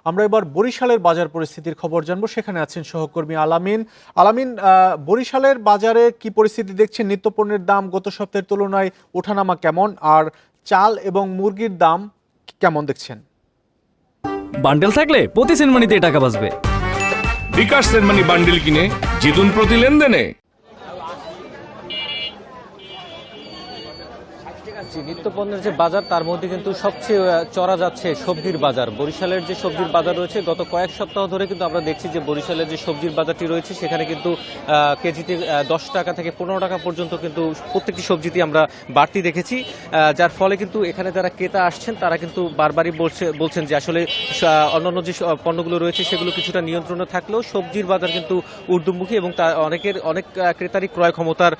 আমরা এবার বরিশালের বাজার পরিস্থিতির খবর জানবো। সেখানে আছেন সহকর্মী আলামিন। আলামিন, বরিশালের বাজারে কি পরিস্থিতি দেখছেন? নিত্যপণ্যের দাম গত সপ্তাহের তুলনায় ওঠানামা কেমন, আর চাল এবং মুরগির দাম কেমন দেখছেন? বান্ডেল থাকলে প্রতি সেনমানিতে টাকা বাঁচবে। বিকাশ সেনমানি বান্ডেল কিনে জিতুন প্রতি লেনদেনে। নিত্যপণ্যের যে বাজার তার মধ্যে কিন্তু সবচেয়ে চড়া যাচ্ছে সবজির বাজার। বরিশালের যে সবজির বাজার রয়েছে গত কয়েক সপ্তাহ ধরে কিন্তু আমরা দেখছি যে বরিশালের যে সবজির বাজারটি রয়েছে সেখানে কিন্তু কেজিতে 10 টাকা থেকে 15 টাকা পর্যন্ত কিন্তু প্রত্যেকটি সবজিতে আমরা বাড়তি দেখেছি, যার ফলে কিন্তু এখানে যারা ক্রেতা আসছেন তারা কিন্তু বারবারই বলছেন যে আসলে অন্যান্য যে পণ্যগুলো রয়েছে সেগুলো কিছুটা নিয়ন্ত্রণে থাকলেও সবজির বাজার কিন্তু ঊর্ধ্বমুখী এবং অনেক ক্রেতারই ক্রয় ক্ষমতার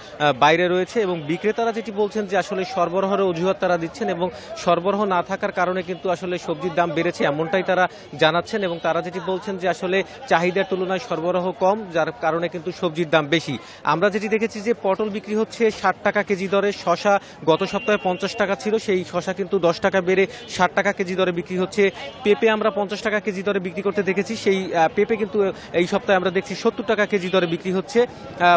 বাইরে রয়েছে। এবং বিক্রেতারা যেটি বলছেন যে আসলে সরবরাহের অজুহাত তারা দিচ্ছেন এবং সরবরাহ না থাকার কারণে কিন্তু আসলে সবজির দাম বেড়েছে এমনটাই তারা জানাচ্ছেন। এবং তারা যেটি বলছেন যে আসলে চাহিদার তুলনায় সরবরাহ কম, যার কারণে কিন্তু সবজির দাম বেশি। আমরা যেটি দেখেছি যে পটল বিক্রি হচ্ছে 60 টাকা কেজি দরে, শশা গত সপ্তাহে 50 টাকা ছিল, সেই শশা কিন্তু 10 টাকা বেড়ে 60 টাকা কেজি দরে বিক্রি হচ্ছে। পেঁপে আমরা 50 টাকা কেজি দরে বিক্রি করতে দেখেছি, সেই পেঁপে কিন্তু এই সপ্তাহে আমরা দেখছি 70 টাকা কেজি দরে বিক্রি হচ্ছে।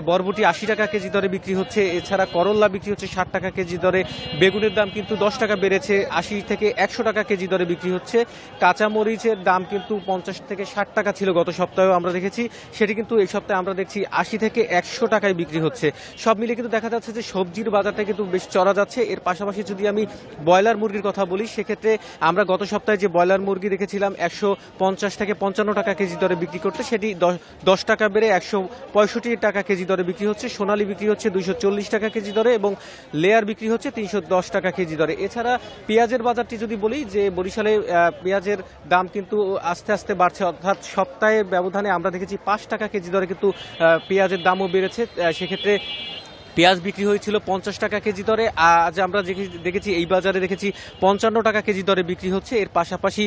বরবটি 80 টাকা কেজি দরে বিক্রি হচ্ছে। এছাড়া করল্লা বিক্রি হচ্ছে 60 টাকা কেজি দরে। বেগুনের দাম কিন্তু 10 টাকা বেড়েছে, 80 থেকে 100 টাকা কেজি দরে বিক্রি হচ্ছে। কাঁচামরিচের দাম কিন্তু 50 থেকে 60 টাকা ছিল গত সপ্তাহেও আমরা দেখেছি, সেটি কিন্তু এই সপ্তাহে আমরা দেখছি 80 থেকে 100 টাকায় বিক্রি হচ্ছে। সব মিলে কিন্তু দেখা যাচ্ছে যে সবজির বাজারটা কিন্তু বেশ চড়া যাচ্ছে। এর পাশাপাশি যদি আমি ব্রয়লার মুরগির কথা বলি, সেক্ষেত্রে আমরা গত সপ্তাহে যে ব্রয়লার মুরগি দেখেছিলাম 150 থেকে 55 টাকা কেজি দরে বিক্রি করতে, সেটি 10 টাকা বেড়ে 165 টাকা কেজি দরে বিক্রি হচ্ছে। সোনালী বিক্রি হচ্ছে 240 টাকা কেজি দরে এবং লেয়ার বিক্রি হচ্ছে 310 টাকা কেজি দরে। এছাড়া পেঁয়াজের বাজারটি যদি বলি, যে বরিশালে পেঁয়াজের দাম কিন্তু আস্তে আস্তে বাড়ছে, অর্থাৎ সপ্তাহে ব্যবধানে আমরা দেখেছি 5 টাকা কেজি দরে কিন্তু পেঁয়াজের দামও বেড়েছে। সেক্ষেত্রে পেঁয়াজ বিক্রি হয়েছিল 50 টাকা কেজি দরে, আজ আমরা দেখেছি এই বাজারে দেখেছি 55 টাকা কেজি দরে বিক্রি হচ্ছে। এর পাশাপাশি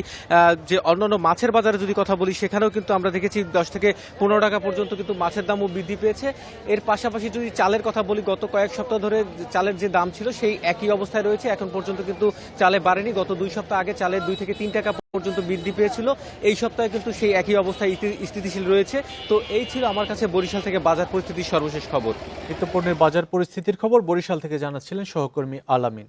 যে অন্যান্য মাছের বাজারে যদি কথা বলি, সেখানেও কিন্তু আমরা দেখেছি 10 থেকে 15 টাকা পর্যন্ত কিন্তু মাছের দামও বৃদ্ধি পেয়েছে। এর পাশাপাশি যদি চালের কথা বলি, গত কয়েক সপ্তাহ ধরে চালের যে দাম ছিল সেই একই অবস্থায় রয়েছে, এখন পর্যন্ত কিন্তু চালে বাড়েনি। গত 2 সপ্তাহ আগে চালের 2 থেকে 3 টাকা পর্যন্ত বৃদ্ধি পেয়েছিল, এই সপ্তাহে কিন্তু সেই একই অবস্থায় স্থিতিশীল রয়েছে। তো এই ছিল আমার কাছে বরিশাল থেকে বাজার পরিস্থিতির সর্বশেষ খবর। নিত্যপণ্যের বাজার পরিস্থিতির খবর বরিশাল থেকে জানাচ্ছিলেন সহকর্মী আলামিন।